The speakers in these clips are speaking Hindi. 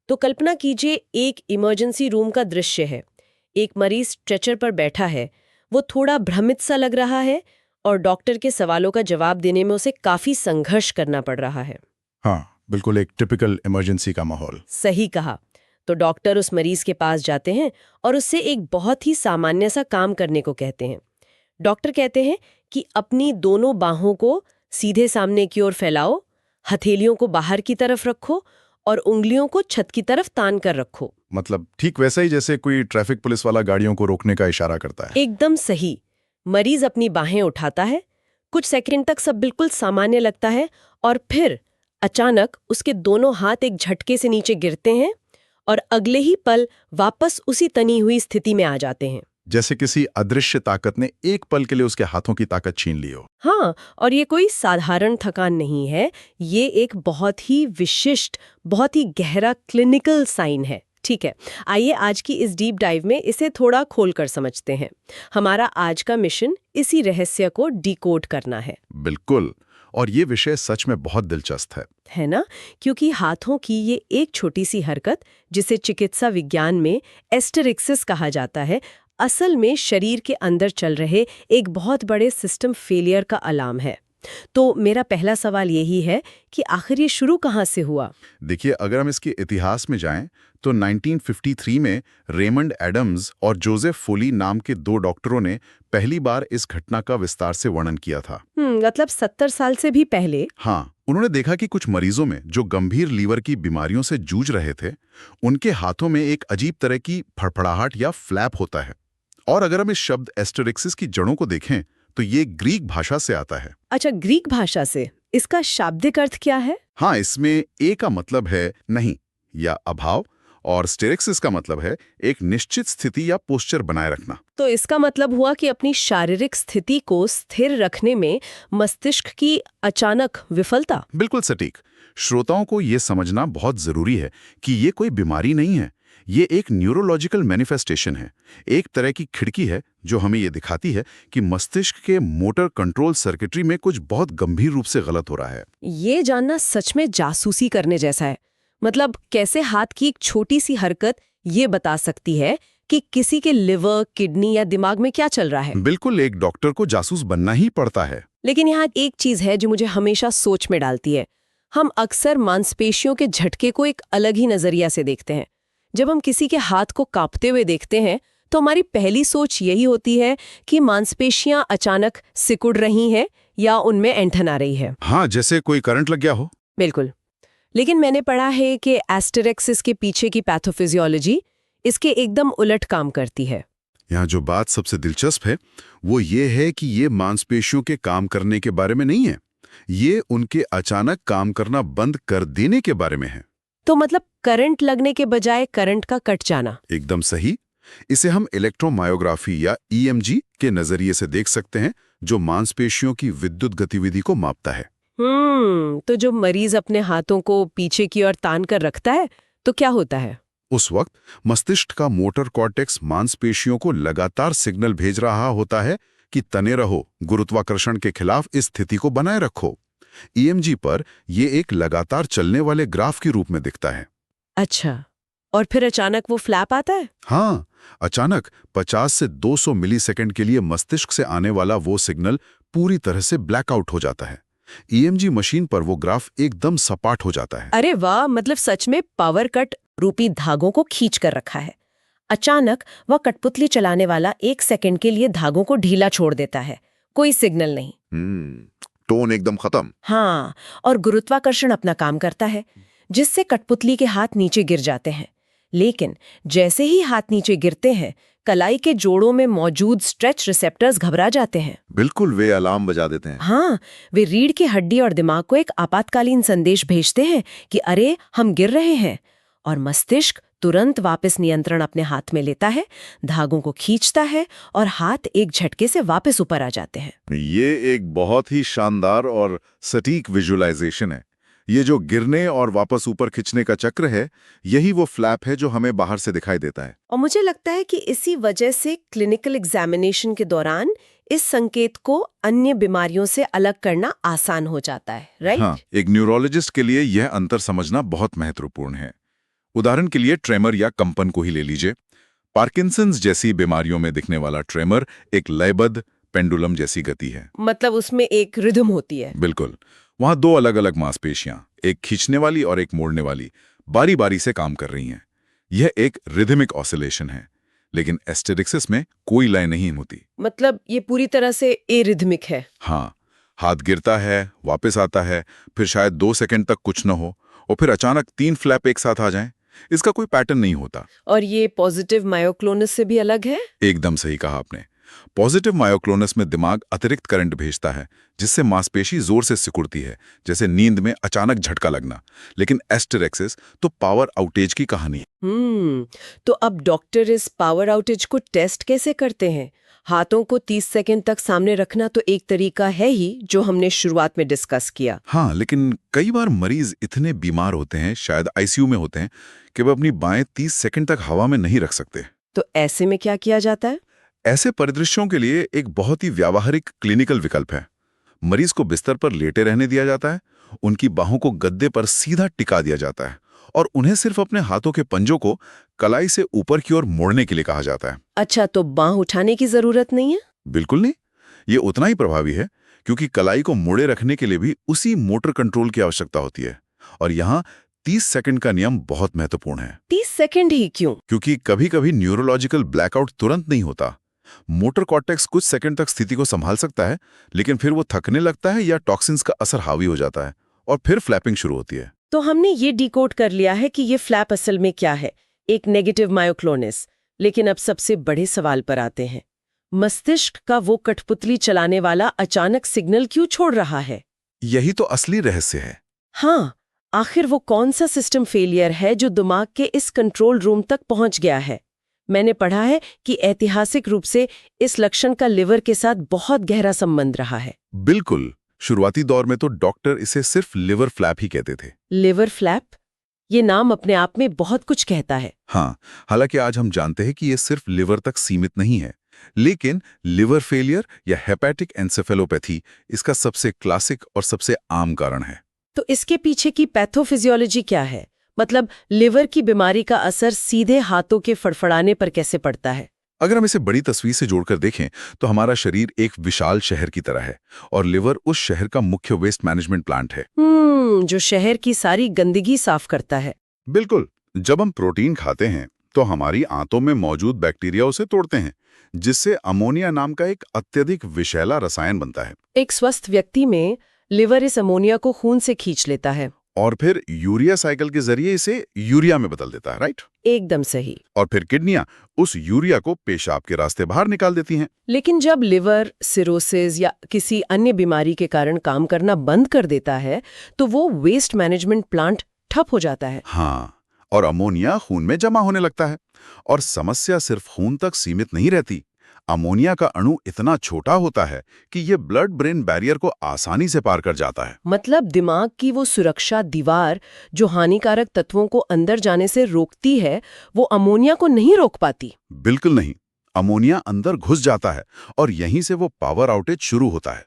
तो कल्पना कीजिए एक इमरजेंसी रूम का दृश्य है। एक मरीज स्ट्रेचर पर बैठा है, वो थोड़ा भ्रमित सा लग रहा है और डॉक्टर के सवालों का जवाब देने में उसे काफी संघर्ष करना पड़ रहा है। हाँ, बिल्कुल एक टिपिकल इमरजेंसी का माहौल। सही कहा। तो डॉक्टर उस मरीज के पास जाते हैं और उससे एक बहुत ही सामान्य सा काम करने को कहते हैं। डॉक्टर कहते हैं कि अपनी दोनों बाहों को सीधे सामने की ओर फैलाओ, हथेलियों को बाहर की तरफ रखो और उंगलियों को छत की तरफ तान कर रखो। मतलब ठीक वैसा ही जैसे कोई ट्रैफिक पुलिस वाला गाड़ियों को रोकने का इशारा करता है। एकदम सही। मरीज अपनी बाहें उठाता है, कुछ सेकंड तक सब बिल्कुल सामान्य लगता है और फिर अचानक उसके दोनों हाथ एक झटके से नीचे गिरते हैं और अगले ही पल वापस उसी तनी हुई स्थिति में आ जाते हैं। जैसे किसी अदृश्य ताकत ने एक पल के लिए उसके हाथों की ताकत छीन ली हो। हाँ, और ये कोई साधारण थकान नहीं है, ये एक बहुत ही विशिष्ट, बहुत ही गहरा क्लिनिकल साइन है। ठीक है, आइए आज की इस डीप डाइव में इसे थोड़ा खोलकर समझते हैं। हमारा आज का मिशन इसी रहस्य को डिकोड करना है। बिल्कुल, और ये विषय सच में बहुत दिलचस्प है ना? क्योंकि हाथों की ये एक छोटी सी हरकत, जिसे चिकित्सा विज्ञान में एस्टेरिक्सिस कहा जाता है, असल में शरीर के अंदर चल रहे एक बहुत बड़े सिस्टम फेलियर का अलार्म है। तो मेरा पहला सवाल यही है कि आखिर ये शुरू कहाँ से हुआ? देखिए, अगर हम इसके इतिहास में जाएं तो 1953 में रेमंड एडम्स और जोसेफ फोली नाम के दो डॉक्टरों ने पहली बार इस घटना का विस्तार से वर्णन किया था। मतलब 70 साल से भी पहले? हाँ, उन्होंने देखा कि कुछ मरीजों में जो गंभीर लीवर की बीमारियों से जूझ रहे थे, उनके हाथों में एक अजीब तरह की फड़फड़ाहट या फ्लैप होता है। और अगर हम इस शब्द एस्टेरिक्सिस की जड़ों को देखें तो ये ग्रीक भाषा से आता है। अच्छा, ग्रीक भाषा से। इसका शाब्दिक अर्थ क्या है? हाँ, इसमें ए का मतलब है नहीं या अभाव, और स्टेरिक्सिस का मतलब है एक निश्चित स्थिति या पोस्चर बनाए रखना। तो इसका मतलब हुआ कि अपनी शारीरिक स्थिति को स्थिर रखने में मस्तिष्क की अचानक विफलता। बिल्कुल सटीक। श्रोताओं को ये समझना बहुत जरूरी है कि ये कोई बीमारी नहीं है, ये एक न्यूरोलॉजिकल मैनिफेस्टेशन है, एक तरह की खिड़की है जो हमें ये दिखाती है कि मस्तिष्क के मोटर कंट्रोल सर्किटरी में कुछ बहुत गंभीर रूप से गलत हो रहा है। ये जानना सच में जासूसी करने जैसा है। मतलब कैसे हाथ की एक छोटी सी हरकत ये बता सकती है कि किसी के लिवर, किडनी या दिमाग में क्या चल रहा है। बिल्कुल, एक डॉक्टर को जासूस बनना ही पड़ता है। लेकिन यहाँ एक चीज है जो मुझे हमेशा सोच में डालती है। हम अक्सर मांसपेशियों के झटके को एक अलग ही नजरिया से देखते हैं। जब हम किसी के हाथ को कांपते हुए देखते हैं तो हमारी पहली सोच यही होती है कि मांसपेशियां अचानक सिकुड़ रही हैं या उनमें ऐंठन आ रही है। हाँ, जैसे कोई करंट लग गया हो। बिल्कुल। लेकिन मैंने पढ़ा है कि एस्टेरिक्सिस के पीछे की पैथोफिजियोलॉजी इसके एकदम उलट काम करती है। यहाँ जो बात सबसे दिलचस्प है वो ये है कि ये मांसपेशियों के काम करने के बारे में नहीं है, ये उनके अचानक काम करना बंद कर देने के बारे में है। तो मतलब करंट लगने के बजाय करंट का कट जाना। एकदम सही। इसे हम इलेक्ट्रोमायोग्राफी या ईएमजी के नजरिए से देख सकते हैं, जो मांसपेशियों की विद्युत गतिविधि को मापता है। तो जो मरीज अपने हाथों को पीछे की ओर तान कर रखता है तो क्या होता है? उस वक्त मस्तिष्क का मोटर कॉर्टेक्स मांसपेशियों को लगातार सिग्नल भेज रहा होता है कि तने रहो, गुरुत्वाकर्षण के खिलाफ इस स्थिति को बनाए रखो। ईएमजी पर ये एक लगातार चलने वाले ग्राफ के रूप में दिखता है। अच्छा, और फिर अचानक वो फ्लैप आता है? हाँ, अचानक 50 से 200 मिलीसेकंड के लिए मस्तिष्क से आने वाला वो सिग्नल पूरी तरह से ब्लैकआउट हो जाता है। ईएमजी मशीन पर वो ग्राफ एकदम सपाट हो जाता है। अरे वाह, मतलब सच में पावर कट रूपी धागों को खींच कर रखा है। अचानक वह कठपुतली चलाने वाला 1 सेकंड के लिए धागों को ढीला छोड़ देता है, कोई सिग्नल नहीं। टोन एकदम खत्म। हाँ, और गुरुत्वाकर्षण अपना काम करता है, जिससे कठपुतली के हाथ नीचे गिर जाते हैं। लेकिन जैसे ही हाथ नीचे गिरते हैं, कलाई के जोड़ों में मौजूद स्ट्रेच रिसेप्टर्स घबरा जाते हैं। बिल्कुल, वे अलार्म बजा देते हैं। हाँ, वे रीढ़ की हड्डी और दिमाग को एक आपातकालीन संदेश भेजते हैं कि अरे हम गिर रहे हैं, और मस्तिष्क तुरंत वापस नियंत्रण अपने हाथ में लेता है, धागों को खींचता है और हाथ एक झटके से वापस ऊपर आ जाते हैं। ये एक बहुत ही शानदार और सटीक विजुअलाइजेशन है। ये जो गिरने और वापस ऊपर खिंचने का चक्र है, यही वो फ्लैप है जो हमें बाहर से दिखाई देता है। और मुझे लगता है कि इसी वजह से क्लिनिकल एग्जामिनेशन के दौरान इस संकेत को अन्य बीमारियों से अलग करना आसान हो जाता है, राइट? हाँ, एक न्यूरोलॉजिस्ट के लिए यह अंतर समझना बहुत महत्वपूर्ण है। उदाहरण के लिए ट्रेमर या कंपन को ही ले लीजिए। पार्किंसंस जैसी बीमारियों में दिखने वाला ट्रेमर एक लयबद्ध पेंडुलम जैसी गति है। मतलब उसमें एक रिदम होती है। बिल्कुल। वहां दो अलग अलग मांसपेशियां, एक खींचने वाली और एक मोड़ने वाली, बारी बारी से काम कर रही हैं। यह एक रिदमिक ऑसिलेशन है। लेकिन एस्टेरिक्सिस में कोई लय नहीं होती। मतलब ये पूरी तरह से एरिथमिक है। हाँ, हाथ गिरता है, वापस आता है, फिर शायद 2 सेकंड तक कुछ न हो और फिर अचानक 3 फ्लैप एक साथ आ जाएं। इसका कोई पैटर्न नहीं होता। और ये पॉजिटिव मायोक्लोनस से भी अलग है? एकदम सही कहा आपने। पॉजिटिव मायोक्लोनस में दिमाग अतिरिक्त करंट भेजता है, जिससे मांसपेशी जोर से सिकुड़ती है, जैसे नींद में अचानक झटका लगना। लेकिन एस्टेरेक्सिस तो पावर आउटेज की कहानी है। तो अब डॉक्टर इस पावर आउटेज को टेस्ट कैसे करते हैं? हाथों को 30 सेकंड तक सामने रखना तो एक तरीका है ही, जो हमने शुरुआत में डिस्कस किया। हाँ, लेकिन कई बार मरीज इतने बीमार होते हैं, शायद आईसीयू में होते हैं, कि वो अपनी बाएं 30 सेकंड तक हवा में नहीं रख सकते। तो ऐसे में क्या किया जाता है? ऐसे परिदृश्यों के लिए एक बहुत ही व्यावहारिक क्लिनिकल विकल्प है। मरीज को बिस्तर पर लेटे रहने दिया जाता है, उनकी बाहों को गद्दे पर सीधा टिका दिया जाता है और उन्हें सिर्फ अपने हाथों के पंजों को कलाई से ऊपर की ओर मोड़ने के लिए कहा जाता है। अच्छा, तो बांह उठाने की जरूरत नहीं है? बिल्कुल नहीं। ये उतना ही प्रभावी है, क्योंकि कलाई को मोड़े रखने के लिए भी उसी मोटर कंट्रोल की आवश्यकता होती है। और यहाँ 30 सेकंड का नियम बहुत महत्वपूर्ण है। 30 सेकंड ही क्यों? क्योंकि कभी-कभी न्यूरोलॉजिकल ब्लैकआउट तुरंत नहीं होता। मोटर कॉर्टेक्स कुछ सेकंड तक स्थिति को संभाल सकता है, लेकिन फिर वो थकने लगता है या टॉक्सिन्स का असर हावी हो जाता है और फिर फ्लैपिंग शुरू होती है। तो हमने ये डिकोड कर लिया है कि ये फ्लैप असल में क्या है, एक नेगेटिव मायोक्लोनस। लेकिन अब सबसे बड़े सवाल पर आते हैं। मस्तिष्क का वो कठपुतली चलाने वाला अचानक सिग्नल क्यों छोड़ रहा है? यही तो असली रहस्य है। हाँ, आखिर वो कौन सा सिस्टम फेलियर है जो दिमाग के इस कंट्रोल रूम तक पहुंच गया है? मैंने पढ़ा है कि ऐतिहासिक रूप से इस लक्षण का लिवर के साथ बहुत गहरा संबंध रहा है। बिल्कुल। शुरुआती दौर में तो डॉक्टर इसे सिर्फ लिवर फ्लैप ही कहते थे। Liver flap? ये नाम अपने आप में बहुत कुछ कहता है। हाँ, हालांकि आज हम जानते हैं कि ये सिर्फ लिवर तक सीमित नहीं है। लेकिन लिवर फेलियर या हेपेटिक एन्सेफेलोपैथी इसका सबसे क्लासिक और सबसे आम कारण है। तो इसके पीछे की पैथोफिजियोलॉजी क्या है? मतलब लिवर की बीमारी का असर सीधे हाथों के फड़फड़ाने पर कैसे पड़ता है? अगर हम इसे बड़ी तस्वीर से जोड़कर देखें तो हमारा शरीर एक विशाल शहर की तरह है और लिवर उस शहर का मुख्य वेस्ट मैनेजमेंट प्लांट है। जो शहर की सारी गंदगी साफ करता है। बिल्कुल। जब हम प्रोटीन खाते हैं तो हमारी आंतों में मौजूद बैक्टीरिया उसे तोड़ते हैं, जिससे अमोनिया नाम का एक अत्यधिक विषैला रसायन बनता है। एक स्वस्थ व्यक्ति में लिवर इस अमोनिया को खून से खींच लेता है और फिर यूरिया साइकिल के जरिए इसे यूरिया में बदल देता है, राइट? एकदम सही। और फिर किडनियां उस यूरिया को पेशाब के रास्ते बाहर निकाल देती हैं। लेकिन जब लिवर सिरोसिस या किसी अन्य बीमारी के कारण काम करना बंद कर देता है तो वो वेस्ट मैनेजमेंट प्लांट ठप हो जाता है। हाँ, और अमोनिया खून में जमा होने लगता है। और समस्या सिर्फ खून तक सीमित नहीं रहती। अमोनिया का अणु इतना छोटा होता है कि ये ब्लड ब्रेन बैरियर को आसानी से पार कर जाता है। मतलब दिमाग की वो सुरक्षा दीवार जो हानिकारक तत्वों को अंदर जाने से रोकती है, वो अमोनिया को नहीं रोक पाती। बिल्कुल नहीं। अमोनिया अंदर घुस जाता है और यहीं से वो पावर आउटेज शुरू होता है।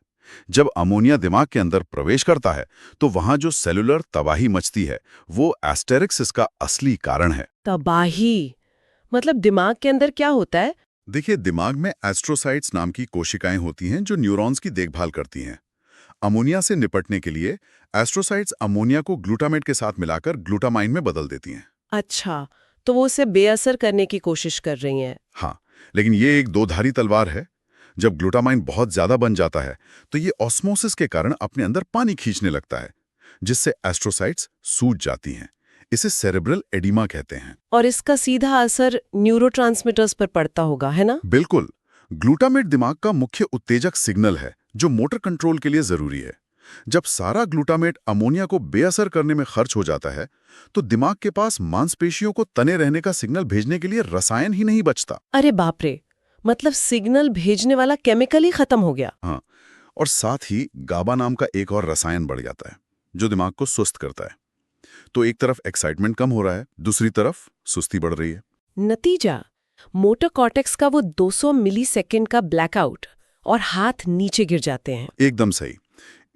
जब अमोनिया दिमाग के अंदर प्रवेश करता है तो वहां जो सेलुलर तबाही मचती है, वो एस्टेरिक्सिस का असली कारण है। तबाही? मतलब दिमाग के अंदर क्या होता है? देखिए, दिमाग में एस्ट्रोसाइट्स नाम की कोशिकाएं होती हैं जो न्यूरॉन्स की देखभाल करती हैं। अमोनिया से निपटने के लिए एस्ट्रोसाइट्स अमोनिया को ग्लूटामेट के साथ मिलाकर ग्लूटामाइन में बदल देती हैं। अच्छा, तो वो उसे बेअसर करने की कोशिश कर रही हैं। हाँ, लेकिन ये एक दोधारी तलवार है। जब ग्लूटामाइन बहुत ज्यादा बन जाता है तो ये ऑस्मोसिस के कारण अपने अंदर पानी खींचने लगता है, जिससे एस्ट्रोसाइट्स सूज जाती हैं। इसे सेरेब्रल एडिमा कहते हैं। और इसका सीधा असर न्यूरोट्रांसमीटर्स पर पड़ता होगा, है ना? बिल्कुल। ग्लूटामेट दिमाग का मुख्य उत्तेजक सिग्नल है जो मोटर कंट्रोल के लिए जरूरी है। जब सारा ग्लूटामेट अमोनिया को बेअसर करने में खर्च हो जाता है तो दिमाग के पास मांसपेशियों को तने रहने का सिग्नल भेजने के लिए रसायन ही नहीं बचता। अरे बाप रे, मतलब सिग्नल भेजने वाला केमिकल ही खत्म हो गया। हाँ, और साथ ही गाबा नाम का एक और रसायन बढ़ जाता है। जो दिमाग को सुस्त करता है। तो एक तरफ एक्साइटमेंट कम हो रहा है, दूसरी तरफ सुस्ती बढ़ रही है। नतीजा, मोटर कॉर्टेक्स का वो 200 मिलीसेकंड का ब्लैकआउट और हाथ नीचे गिर जाते हैं। एकदम सही।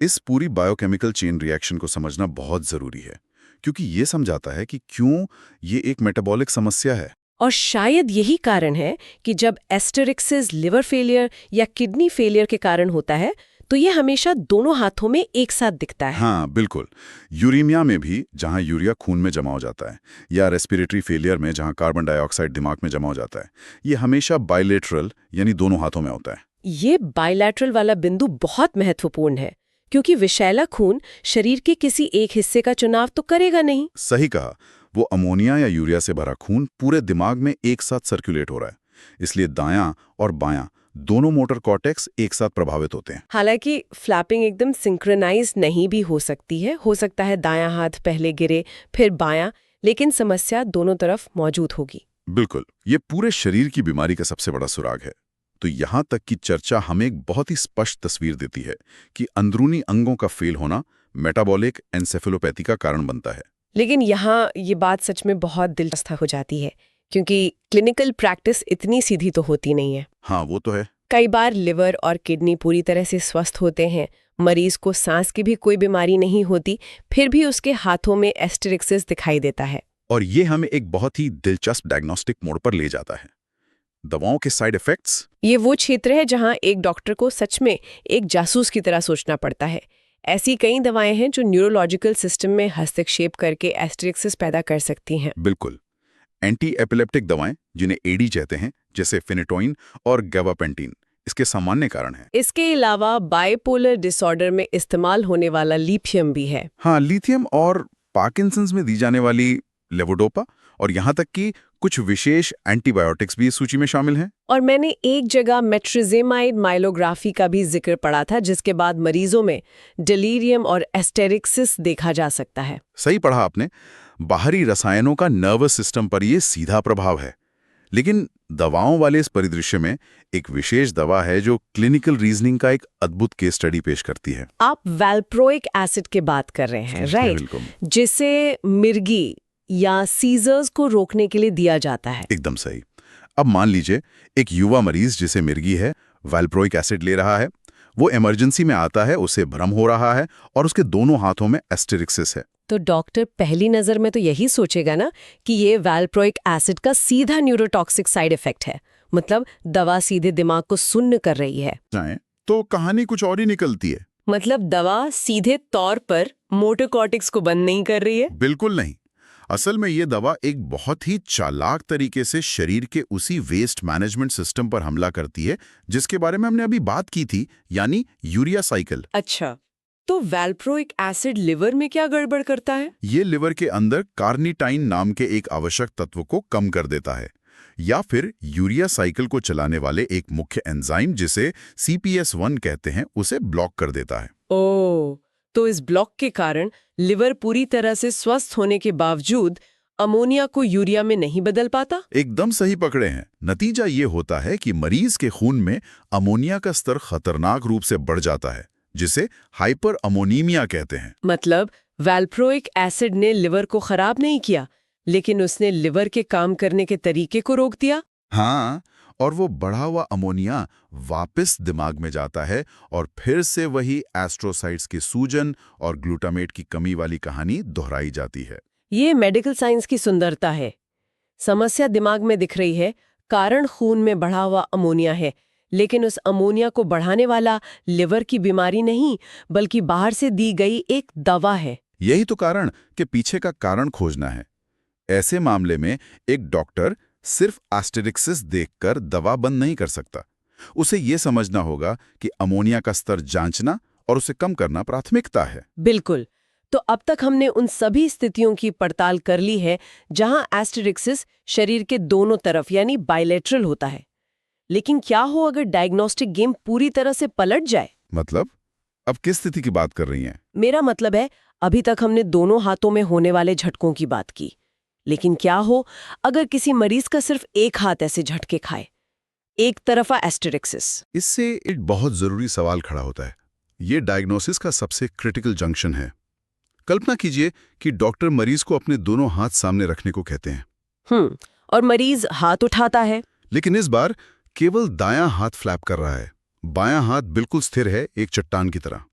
इस पूरी बायोकेमिकल चेन रिएक्शन को समझना बहुत जरूरी है, क्योंकि ये समझाता है कि क्यों ये एक मेटाबॉलिक समस्या है। और शायद यही कारण है कि जब एस्टेरिक्सिस लिवर फेलियर या किडनी फेलियर के कारण होता है तो ये हमेशा दोनों हाथों में एक साथ दिखता है। हाँ बिल्कुल। यूरेमिया में भी, जहाँ यूरिया खून में जमा हो जाता है, या रेस्पिरेटरी फेलियर में, जहाँ कार्बन डाइऑक्साइड दिमाग में जमा हो जाता है, ये हमेशा बाइलेटरल यानी दोनों हाथों में होता है। ये बाइलैटरल वाला बिंदु बहुत महत्वपूर्ण है, क्योंकि विषैला खून शरीर के किसी एक हिस्से का चुनाव तो करेगा नहीं। सही कहा। वो अमोनिया या यूरिया से भरा खून पूरे दिमाग में एक साथ सर्कुलेट हो रहा है, इसलिए दायां और बायां दोनों मोटर कॉर्टेक्स एक साथ प्रभावित होते हैं। हालांकि फ्लैपिंग एकदम सिंक्रोनाइज नहीं भी हो सकती है, हो सकता है दायां हाथ पहले गिरे फिर बायां, लेकिन समस्या दोनों तरफ मौजूद होगी। बिल्कुल, ये पूरे शरीर की बीमारी का सबसे बड़ा सुराग है। तो यहाँ तक की चर्चा हमें एक बहुत ही स्पष्ट तस्वीर देती है कि अंदरूनी अंगों का फेल होना मेटाबॉलिक एन्सेफेलोपैथी का कारण बनता है। लेकिन यहाँ ये बात सच में बहुत दिलचस्प हो जाती है, क्योंकि क्लिनिकल प्रैक्टिस इतनी सीधी तो होती नहीं है। हाँ वो तो है। कई बार लिवर और किडनी पूरी तरह से स्वस्थ होते हैं, मरीज को सांस की भी कोई बीमारी नहीं होती, फिर भी उसके हाथों में एस्टेरिक्सिस दिखाई देता है। और ये हमें एक बहुत ही दिलचस्प डायग्नोस्टिक मोड पर ले जाता है। दवाओं के साइड इफेक्ट्स। ये वो क्षेत्र है जहां एक डॉक्टर को सच में एक जासूस की तरह सोचना पड़ता है। ऐसी कई दवाएं हैं जो न्यूरोलॉजिकल सिस्टम में हस्तक्षेप करके एस्टेरिक्सिस पैदा कर सकती हैं। बिल्कुल। एंटी एपिलेप्टिक दवाएं, जिन्हें एडी कहते हैं, जैसे फेनेटोइन और गैबापेंटीन, इसके सामान्य कारण हैं। इसके अलावा बाइपोलर डिसऑर्डर में इस्तेमाल होने वाला लिथियम भी है। हाँ, लिथियम और पार्किंसंस में दी जाने वाली लेवोडोपा, और यहाँ तक कि कुछ विशेष एंटीबायोटिक्स भी इस सूची में शामिल हैं। और मैंने एक जगह मेट्रोजेमाइड माइलोग्राफी का भी जिक्र पढ़ा था, जिसके बाद मरीजों में डिलीरियम और एस्टेरिक्सिस देखा जा सकता है। सही पढ़ा आपने। बाहरी रसायनों का नर्वस सिस्टम पर ये सीधा प्रभाव है। लेकिन दवाओं वाले इस परिदृश्य में एक विशेष दवा है जो क्लिनिकल रीजनिंग का एक अद्भुत केस स्टडी पेश करती है। आप वैल्प्रोइक एसिड की बात कर रहे हैं, राइट? बिल्कुल। जिसे मिर्गी या सीजर्स को रोकने के लिए दिया जाता है। एकदम सही। अब मान लीजिए एक युवा मरीज जिसे मिर्गी है, वैल्प्रोइक एसिड ले रहा है। वो इमरजेंसी में आता है, उसे भ्रम हो रहा है और उसके दोनों हाथों में एस्टेरिक्सिस है। तो डॉक्टर पहली नजर में तो यही सोचेगा ना कि ये वैल्प्रोइक एसिड का सीधा न्यूरोटॉक्सिक साइड इफेक्ट है, मतलब दवा सीधे दिमाग को सुन्न कर रही है। जाएं तो कहानी कुछ और ही निकलती है। मतलब दवा सीधे तौर पर मोटर कॉर्टेक्स को बंद नहीं कर रही है? बिल्कुल नहीं। असल में ये दवा एक बहुत ही चालाक तरीके से शरीर के उसी वेस्ट मैनेजमेंट सिस्टम पर हमला करती है जिसके बारे में हमने अभी बात की थी, यानी यूरिया साइकिल। अच्छा, तो वैल्प्रोइक एसिड लिवर में क्या गड़बड़ करता है? ये लिवर के अंदर कार्निटाइन नाम के एक आवश्यक तत्व को कम कर देता है, या फिर यूरिया साइकिल को चलाने वाले एक मुख्य एंजाइम जिसे CPS1 कहते हैं, उसे ब्लॉक कर देता है। ओह, तो इस ब्लॉक के कारण लिवर पूरी तरह से स्वस्थ होने के बावजूद अमोनिया को यूरिया में नहीं बदल पाता? एकदम सही पकड़े हैं। नतीजा ये होता है कि मरीज के खून में अमोनिया का स्तर खतरनाक रूप से बढ़ जाता है, जिसे हाइपर अमोनीमिया कहते हैं। मतलब वैल्प्रोइक एसिड ने लिवर को खराब नहीं किया, लेकिन उसने लिवर के काम करने के तरीके को रोक दिया। हाँ, और वो बढ़ा हुआ अमोनिया वापस दिमाग में जाता है और फिर से वही एस्ट्रोसाइट्स की सूजन और ग्लूटामेट की कमी वाली कहानी दोहराई जाती है। ये मेडिकल साइंस की सुंदरता है। समस्या दिमाग में दिख रही है, कारण खून में बढ़ा हुआ अमोनिया है, लेकिन उस अमोनिया को बढ़ाने वाला लिवर की बीमारी नहीं, बल्कि बाहर से दी गई एक दवा है। यही तो कारण के पीछे का कारण खोजना है। ऐसे मामले में एक डॉक्टर सिर्फ एस्टेरिक्सिस देखकर दवा बंद नहीं कर सकता। उसे ये समझना होगा कि अमोनिया का स्तर जांचना और उसे कम करना प्राथमिकता है। बिल्कुल। तो अब तक हमने उन सभी स्थितियों की पड़ताल कर ली है जहां एस्टेरिक्सिस शरीर के दोनों तरफ यानी बाइलेटरल होता है। लेकिन क्या हो अगर डायग्नोस्टिक गेम पूरी तरह से पलट जाए? मतलब अब किस स्थिति की बात कर रही हैं? मेरा मतलब है, अभी तक हमने दोनों हाथों में होने वाले झटकों की बात की, लेकिन क्या हो अगर किसी मरीज का सिर्फ एक हाथ ऐसे झटके खाए, एक तरफा एस्टेरिक्सिस? इससे एक बहुत जरूरी सवाल खड़ा होता है। ये डायग्नोसिस का सबसे क्रिटिकल जंक्शन है। कल्पना कीजिए कि डॉक्टर मरीज को अपने दोनों हाथ सामने रखने को कहते हैं। और मरीज हाथ उठाता है। लेकिन इस बार केवल दायां हाथ फ्लैप कर रहा है, बायां हाथ बिल्कुल स्थिर है, एक चट्टान की तरह।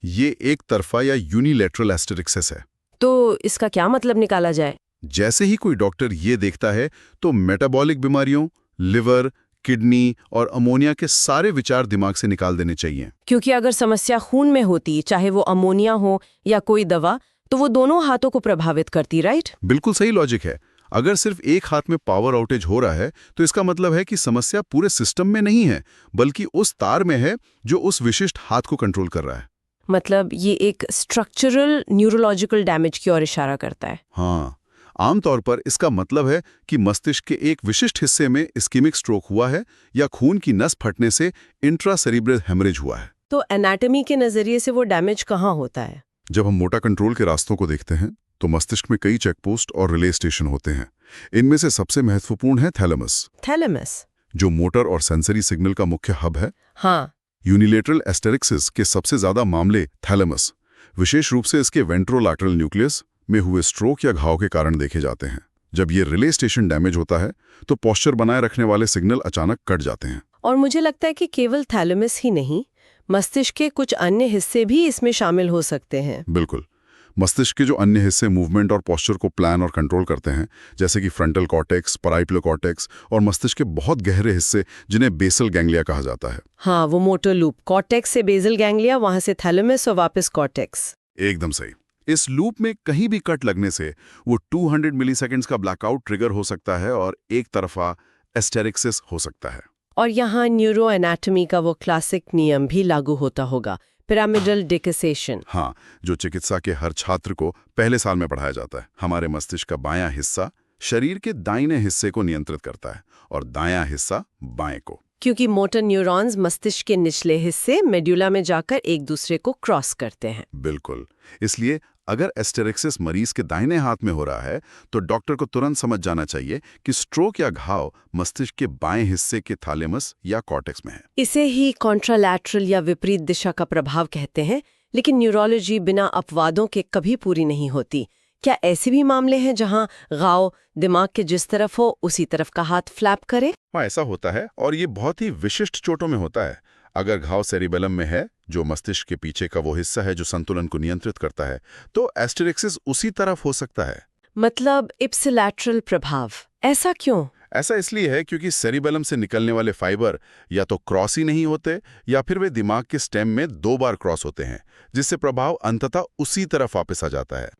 ये एक तरफा या यूनिलैटरल एस्टेरिक्सिस है। तो इसका क्या मतलब निकाला जाए? जैसे ही कोई डॉक्टर ये देखता है तो मेटाबॉलिक बीमारियों, लिवर, किडनी और अमोनिया के सारे विचार दिमाग से निकाल देने चाहिए। क्योंकि अगर समस्या खून में होती, चाहे वो अमोनिया हो या कोई दवा, तो वो दोनों हाथों को प्रभावित करती, राइट? बिल्कुल सही लॉजिक है। अगर सिर्फ एक हाथ में पावर आउटेज हो रहा है तो इसका मतलब है कि समस्या पूरे सिस्टम में नहीं है, बल्कि उस तार में है जो उस विशिष्ट हाथ को कंट्रोल कर रहा है। मतलब ये एक स्ट्रक्चरल न्यूरोलॉजिकल डैमेज की ओर इशारा करता है। हाँ, आमतौर पर इसका मतलब है कि मस्तिष्क के एक विशिष्ट हिस्से में इस्कीमिक स्ट्रोक हुआ है या खून की नस फटने से इंट्रासेरिब्रल हेमरेज हुआ है। तो एनाटॉमी के नजरिए से वो डैमेज कहाँ होता है? जब हम मोटा कंट्रोल के रास्तों को देखते हैं तो मस्तिष्क में कई चेकपोस्ट और रिले स्टेशन होते हैं। इनमें से सबसे महत्वपूर्ण है थैलेमस। थैलेमस जो मोटर और सेंसरी सिग्नल का मुख्य हब है। हाँ। यूनिलेटरल एस्टेरिक्सिस के सबसे ज्यादा मामले थैलेमस, विशेष रूप से इसके वेंट्रोलैटरल न्यूक्लियस में हुए स्ट्रोक या घाव के कारण देखे जाते हैं। जब ये रिले स्टेशन डैमेज होता है तो पोस्चर बनाए रखने वाले सिग्नल अचानक कट जाते हैं। और मुझे लगता है कि केवल थैलेमस ही नहीं, मस्तिष्क के कुछ अन्य हिस्से भी इसमें शामिल हो सकते हैं। बिल्कुल। मस्तिष्क के जो अन्य हिस्से मूवमेंट और पोस्चर को प्लान और कंट्रोल करते हैं, जैसे कि फ्रंटल कॉर्टेक्स, पैराइटल कॉर्टेक्स और मस्तिष्क के बहुत गहरे हिस्से जिन्हें बेसल गैंग्लिया कहा जाता है। हाँ, वो मोटर लूप, कॉर्टेक्स से बेसल गैंग्लिया, वहां से थैलेमस और वापस कॉर्टेक्स। एकदम सही। इस लूप में कहीं भी कट लगने से वो 200 मिलीसेकंड्स का ब्लैकआउट ट्रिगर हो सकता है और एक तरफा एस्टेरिक्सिस हो सकता है। और यहाँ न्यूरो एनाटॉमी का वो क्लासिक नियम भी लागू होता होगा, पिरामिडल डिकसेशन। हाँ, जो चिकित्सा के हर छात्र को पहले साल में पढ़ाया जाता है। हमारे मस्तिष्क का बायां हिस्सा शरीर के दाहिने हिस्से को नियंत्रित करता है और दायां हिस्सा बाएं को। क्योंकि मोटर न्यूरॉन्स मस्तिष्क के निचले हिस्से मेड्यूला में जाकर एक दूसरे को क्रॉस करते हैं। बिल्कुल। इसलिए अगर एस्टेरिक्सिस मरीज के दाहिने हाथ में हो रहा है तो डॉक्टर को तुरंत समझ जाना चाहिए कि स्ट्रोक या घाव मस्तिष्क के बाएं हिस्से के थैलेमस या कॉर्टेक्स में है। इसे ही कॉन्ट्रालैटरल या विपरीत दिशा का प्रभाव कहते हैं। लेकिन न्यूरोलॉजी बिना अपवादों के कभी पूरी नहीं होती। क्या ऐसे भी मामले हैं जहां घाव दिमाग के जिस तरफ हो उसी तरफ का हाथ फ्लैप करे? हाँ, ऐसा होता है और ये बहुत ही विशिष्ट चोटों में होता है। अगर घाव सेरिबेलम में है, जो मस्तिष्क के पीछे का वो हिस्सा है जो संतुलन को नियंत्रित करता है, तो एस्टेरिक्सिस उसी तरफ हो सकता है। मतलब इप्सिलैटरल प्रभाव। ऐसा क्यों? ऐसा इसलिए है क्योंकि सेरिबेलम से निकलने वाले फाइबर या तो क्रॉस ही नहीं होते या फिर वे दिमाग के स्टेम में 2 बार क्रॉस होते हैं, जिससे प्रभाव अंततः उसी तरफ वापस आ जाता है।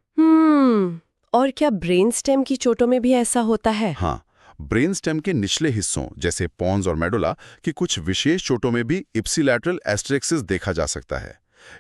और क्या ब्रेन स्टेम की चोटों में भी ऐसा होता है? हाँ, ब्रेन स्टेम के निचले हिस्सों जैसे पोन्स और मेडुला की कुछ विशेष चोटों में भी इप्सिलैटरल एस्टेरिक्सिस देखा जा सकता है।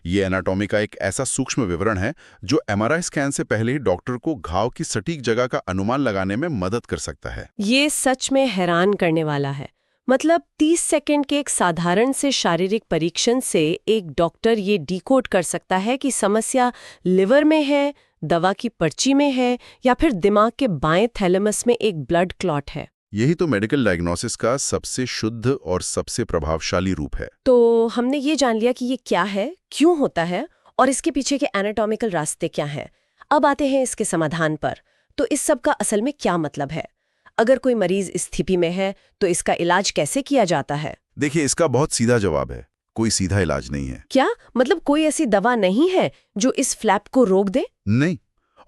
ये एनाटॉमी का एक ऐसा सूक्ष्म विवरण है जो एमआरआई स्कैन से पहले ही डॉक्टर को घाव की सटीक जगह का अनुमान लगाने में मदद कर सकता है। ये सच में हैरान करने वाला है। मतलब 30 सेकंड के एक साधारण से शारीरिक परीक्षण से एक डॉक्टर ये डिकोड कर सकता है कि समस्या लिवर में है, दवा की पर्ची में है या फिर दिमाग के बाएं थैलेमस में एक ब्लड क्लॉट है। यही तो मेडिकल डायग्नोसिस का सबसे शुद्ध और सबसे प्रभावशाली रूप है। तो हमने ये जान लिया कि ये क्या है, क्यों होता है और इसके पीछे के एनाटॉमिकल रास्ते क्या हैं। अब आते हैं इसके समाधान पर। तो इस सब का असल में क्या मतलब है? अगर कोई मरीज इस स्थिति में है तो इसका इलाज कैसे किया जाता है? देखिए, इसका बहुत सीधा जवाब है, कोई सीधा इलाज नहीं है। क्या मतलब कोई ऐसी दवा नहीं है जो इस फ्लैप को रोक दे? नहीं,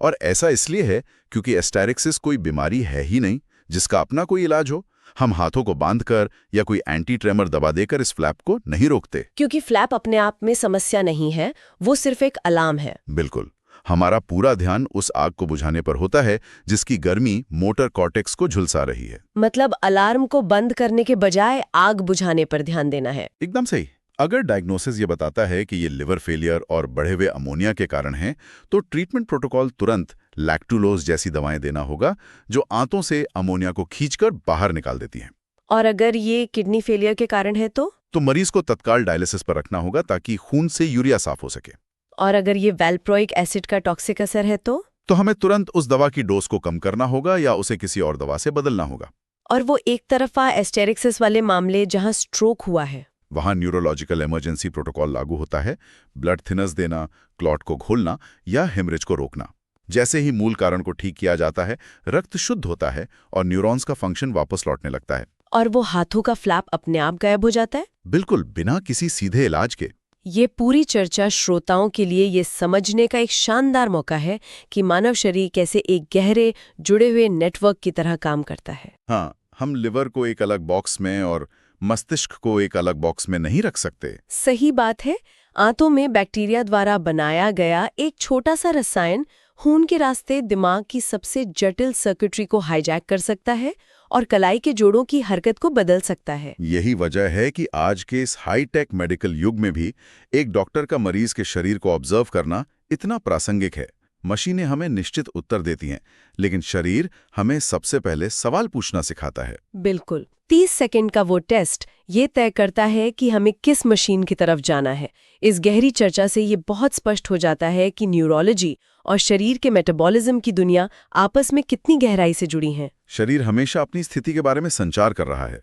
और ऐसा इसलिए है क्योंकि एस्टेरिक्सिस कोई बीमारी है ही नहीं जिसका अपना कोई इलाज हो। हम हाथों को बांधकर या कोई एंटी ट्रेमर दवा देकर इस फ्लैप को नहीं रोकते। क्योंकि फ्लैप अपने आप में समस्या नहीं है, वो सिर्फ एक अलार्म है। बिल्कुल। हमारा पूरा ध्यान उस आग को बुझाने पर होता है जिसकी गर्मी मोटर कॉर्टेक्स को झुलसा रही है। मतलब अलार्म को बंद करने के बजाय आग बुझाने पर ध्यान देना है। एकदम सही। अगर डायग्नोसिस ये बताता है कि ये लिवर फेलियर और बढ़े हुए अमोनिया के कारण है, तो ट्रीटमेंट प्रोटोकॉल तुरंत लैक्टुलोज जैसी दवाएं देना होगा जो आंतों से अमोनिया को खींचकर बाहर निकाल देती हैं। और अगर ये किडनी फेलियर के कारण है तो मरीज को तत्काल डायलिसिस पर रखना होगा ताकि खून से यूरिया साफ हो सके। और अगर ये वैल्प्रोइक एसिड का टॉक्सिक असर है तो हमें तुरंत उस दवा की डोज को कम करना होगा या उसे किसी और दवा से बदलना होगा। और वो एक तरफा एस्टेरिक्सिस वाले मामले जहां स्ट्रोक हुआ है, वहाँ न्यूरोलॉजिकल इमरजेंसी प्रोटोकॉल लागू होता है, ब्लड थिनर्स देना, क्लॉट को घोलना या हेमरेज को रोकना। जैसे ही मूल कारण को ठीक किया जाता है, रक्त शुद्ध होता है और न्यूरॉन्स का फंक्शन वापस लौटने लगता है। और वो हाथों का फ्लैप अपने आप गायब हो जाता है? बिल्कुल, बिना किसी सीधे इलाज के। ये पूरी चर्चा श्रोताओं के लिए ये समझने का एक शानदार मौका है कि मानव शरीर कैसे एक गहरे जुड़े हुए नेटवर्क की तरह काम करता है। हाँ, हम लिवर को एक अलग बॉक्स में और मस्तिष्क को एक अलग बॉक्स में नहीं रख सकते। सही बात है। आंतों में बैक्टीरिया द्वारा बनाया गया एक छोटा सा रसायन खून के रास्ते दिमाग की सबसे जटिल सर्किटरी को हाईजैक कर सकता है और कलाई के जोड़ों की हरकत को बदल सकता है। यही वजह है कि आज के इस हाई-टेक मेडिकल युग में भी एक डॉक्टर का मरीज के शरीर को ऑब्जर्व करना इतना प्रासंगिक है। मशीनें हमें निश्चित उत्तर देती हैं, लेकिन शरीर हमें सबसे पहले सवाल पूछना सिखाता है। बिल्कुल। 30 सेकंड का वो टेस्ट ये तय करता है कि हमें किस मशीन की तरफ जाना है। इस गहरी चर्चा से ये बहुत स्पष्ट हो जाता है कि न्यूरोलॉजी और शरीर के मेटाबॉलिज्म की दुनिया आपस में कितनी गहराई से जुड़ी हैं। शरीर हमेशा अपनी स्थिति के बारे में संचार कर रहा है।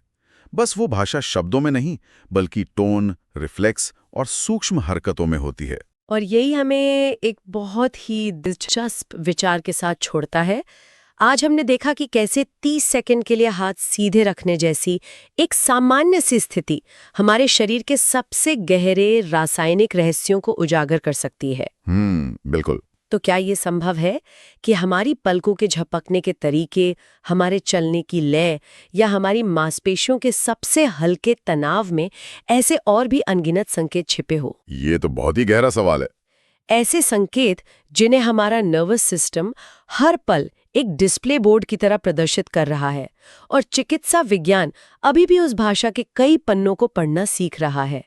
बस वो भाषा शब्दों में नहीं, बल्कि टोन, रिफ्लेक्स और सूक्ष्म हरकतों में होती है। और यही हमें एक बहुत ही दिलचस्प विचार के साथ छोड़ता है। आज हमने देखा कि कैसे 30 सेकंड के लिए हाथ सीधे रखने जैसी एक सामान्य सी स्थिति हमारे शरीर के सबसे गहरे रासायनिक रहस्यों को उजागर कर सकती है। बिल्कुल। तो क्या ये संभव है कि हमारी पलकों के झपकने के तरीके, हमारे चलने की लय या हमारी मांसपेशियों के सबसे हल्के तनाव में ऐसे और भी अनगिनत संकेत छिपे हो? ये तो बहुत ही गहरा सवाल है। ऐसे संकेत जिन्हें हमारा नर्वस सिस्टम हर पल एक डिस्प्ले बोर्ड की तरह प्रदर्शित कर रहा है, और चिकित्सा विज्ञान अभी भी उस भाषा के कई पन्नों को पढ़ना सीख रहा है।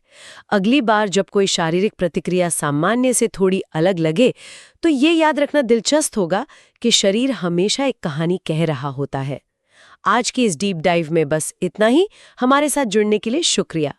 अगली बार जब कोई शारीरिक प्रतिक्रिया सामान्य से थोड़ी अलग लगे, तो ये याद रखना दिलचस्प होगा कि शरीर हमेशा एक कहानी कह रहा होता है। आज की इस डीप डाइव में बस इतना ही। हमारे साथ जुड़ने के लिए शुक्रिया।